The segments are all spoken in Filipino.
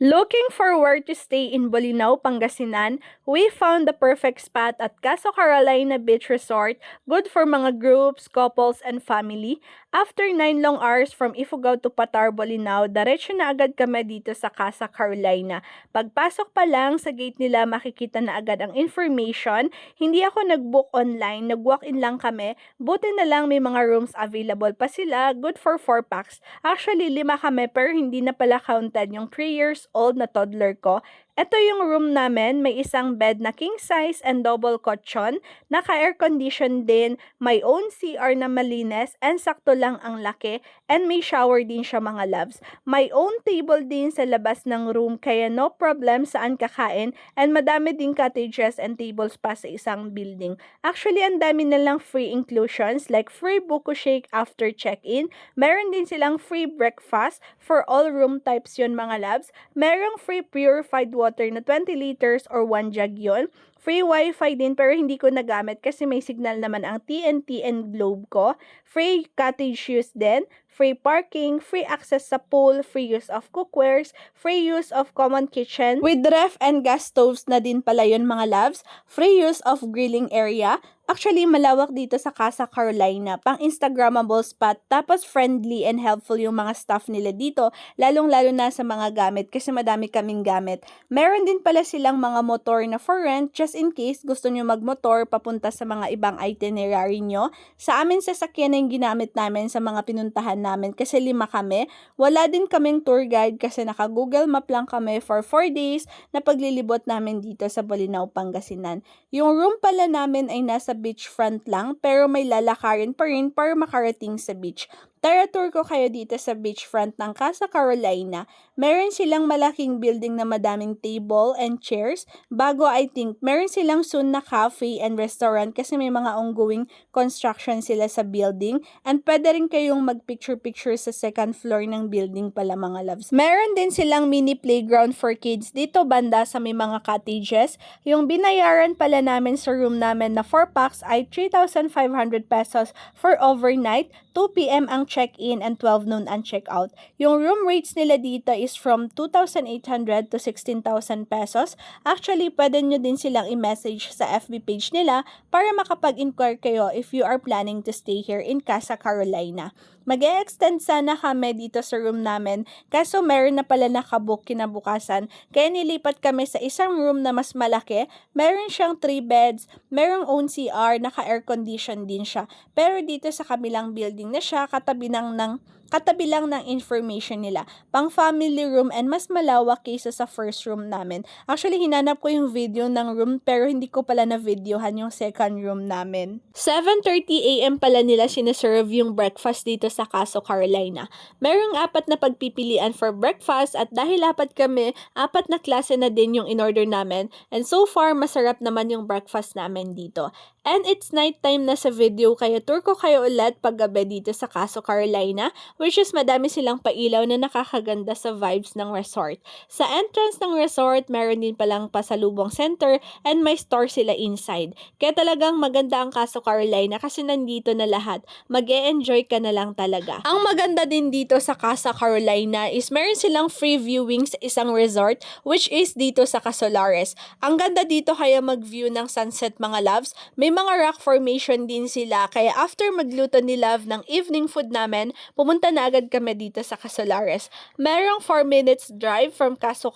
Looking for where to stay in Bolinao, Pangasinan, we found the perfect spot at Caso Carolina Beach Resort, good for mga groups, couples, and family. After 9 long hours from Ifugao to Patar, Bolinao, diretso na agad kami dito sa Casa Carolina. Pagpasok pa lang sa gate nila, makikita na agad ang information. Hindi ako nag-book online, nag-walk-in lang kami. Buti na lang may mga rooms available pa sila, good for 4 packs. Actually, 5 kami pero hindi na pala counted yung 3 years old na toddler ko. Ito yung room namin, may isang bed na king size and double cushion, naka-air condition din, may own CR na malinis, and sakto lang ang laki, and may shower din siya mga loves. May own table din sa labas ng room, kaya no problem saan kakain, and madami din cottages and tables pa sa isang building. Actually, ang dami nilang free inclusions like free buko shake after check-in, meron din silang free breakfast for all room types yun mga loves, merong free purified water na 20 liters or 1 jug yun. Free wifi din pero hindi ko nagamit kasi may signal naman ang TNT and Globe ko. Free cottage use din. Free parking, free access sa pool, free use of cookwares, free use of common kitchen. With ref and gas stoves na din pala yun mga loves. Free use of grilling area. Actually, malawak dito sa Casa Carolina. Pang Instagrammable spot. Tapos friendly and helpful yung mga staff nila dito. Lalong-lalo na sa mga gamit kasi madami kaming gamit. Meron din pala silang mga motor na for rent just in case gusto nyo magmotor papunta sa mga ibang itinerary nyo. Sa amin sasakyan na yung ginamit namin sa mga pinuntahan namin kasi 5 kami. Wala din kaming tour guide kasi naka-Google Map lang kami for 4 days na paglilibot namin dito sa Bolinao, Pangasinan. Yung room pala namin ay nasa beachfront lang pero may lalakarin pa rin para makarating sa beach. Tara tour ko kayo dito sa beachfront ng Casa Carolina. Meron silang malaking building na madaming table and chairs. Bago I think, meron silang soon na cafe and restaurant kasi may mga ongoing construction sila sa building. And pwede rin kayong mag-picture-picture sa second floor ng building pala mga loves. Meron din silang mini playground for kids dito banda sa may mga cottages. Yung binayaran pala namin sa room namin na 4 packs ay 3,500 pesos for overnight. 2 p.m. ang check-in and 12 noon ang check-out. Yung room rates nila dito is from 2,800 to 16,000 pesos. Actually, pwede nyo din silang i-message sa FB page nila para makapag-inquire kayo if you are planning to stay here in Casa Carolina. Mag-e-extend sana kami dito sa room namin kaso meron na pala nakabook kinabukasan kaya nilipat kami sa isang room na mas malaki. Meron siyang 3 beds, merong own CR, naka-air condition din siya. Pero dito sa kabilang building na siya, katabi lang ng information nila. Pang family room and mas malawak kaysa sa first room namin. Actually, hinanap ko yung video ng room pero hindi ko pala na-videohan yung second room namin. 7:30 AM pala nila sinaserve yung breakfast dito sa Caso Carolina. Merong 4 na pagpipilian for breakfast at dahil 4 kami, 4 na klase na din yung in-order namin and so far masarap naman yung breakfast namin dito. And it's nighttime na sa video kaya tour ko kayo ulit paggabi dito sa Caso Carolina which is madami silang pailaw na nakakaganda sa vibes ng resort. Sa entrance ng resort, meron din palang pasalubong center and may store sila inside. Kaya talagang maganda ang Caso Carolina kasi nandito na lahat. Mag-e-enjoy ka na lang talaga. Ang maganda din dito sa Casa Carolina is meron silang free viewing sa isang resort which is dito sa Casolares. Ang ganda dito kaya mag-view ng sunset mga loves. May mga rock formation din sila kaya after magluto ni Love ng evening food namin, pumunta na agad kami dito sa Casolares. Merong 4 minutes drive from Caso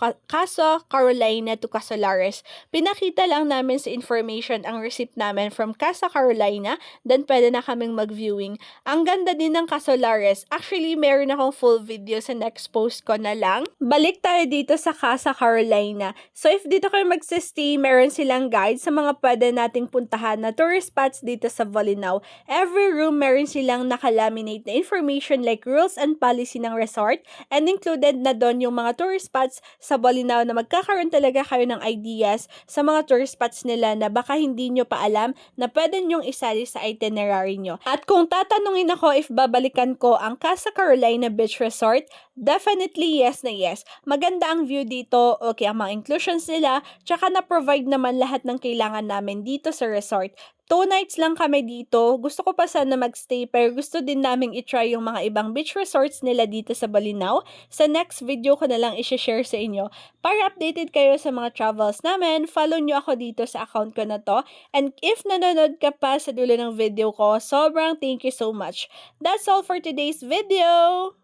Carolina to Casolares. Pinakita lang namin sa information ang receipt namin from Casa Carolina, then pwede na kaming mag-viewing. Ang ganda din ng Casolares. Actually, meron akong full video sa next post ko na lang. Balik tayo dito sa Casa Carolina. So if dito kayo magsistay, meron silang guide sa mga pwede nating puntahan na tourist spots dito sa Bolinao. Every room meron silang nakalaminate na information like rules and policy ng resort and included na doon yung mga tourist spots sa Bolinao na magkakaroon talaga kayo ng ideas sa mga tourist spots nila na baka hindi nyo pa alam na pwede nyong isali sa itinerary nyo. At kung tatanungin ako if babalikan ko ang Casa Carolina Beach Resort, definitely yes na yes. Maganda ang view dito, okay ang mga inclusions nila, tsaka na-provide naman lahat ng kailangan namin dito sa resort. 2 nights lang kami dito. Gusto ko pa sana magstay pero gusto din naming i-try yung mga ibang beach resorts nila dito sa Bolinao. Sa next video ko na lang i-share sa inyo. Para updated kayo sa mga travels namin, follow nyo ako dito sa account ko na to. And if nanonood ka pa sa dulo ng video ko, sobrang thank you so much. That's all for today's video!